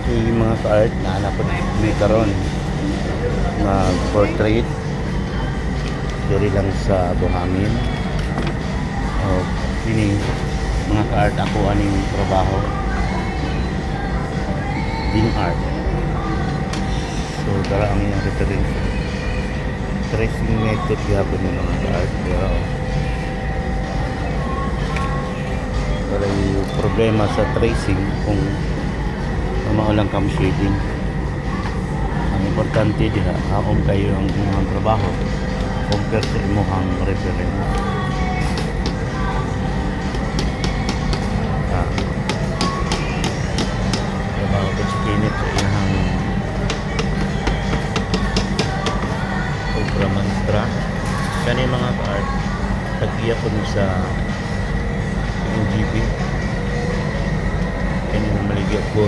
yung mga ka-art na anak ko may karon mag-portrait diri lang sa buhangin. Kini mga ka-art ako aning trabaho din art. So dara ang iyang reference tracing method gapon ng mga ka-art, pero wala yung problema sa tracing kung maulang cam shading. Ang importante diha haom kayo ang inyong trabaho compare sa imuhang reference. Trabaho ko sa kinit sa inyong Cobra Manstra. Kani mga ka-art tag-iya po sa NGB. Kani na maligya po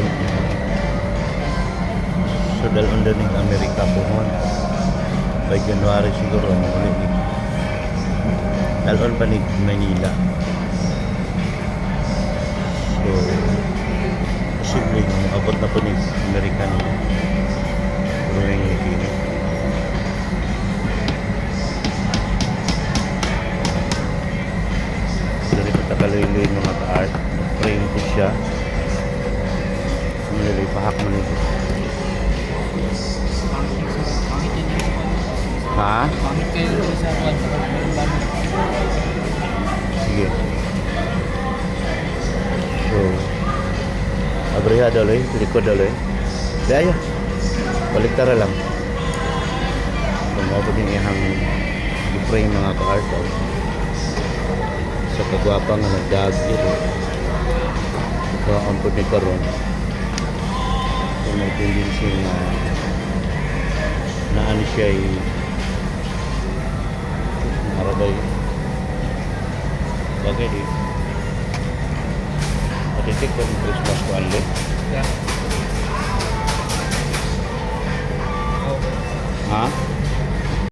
so dalon din ng Amerika po by January siguro muli ni dalon pa ni Manila. So posible abot na po ni Amerika ni Rueng ni Kini. Dari patakaloy-loy mga ka-art frame ko siya mulai pahak mo nito. Ha? Pangit kayo sa Sige. So, abriha daloy, likod daloy. Daya. Balik tara lang. Kung ako din ihang i-frame mga ka-art sa kagwapa nga nagdag dito. So, ang puti karon. So, may tendency na naano siya marabay bagay di patitik ko Christmas ko alit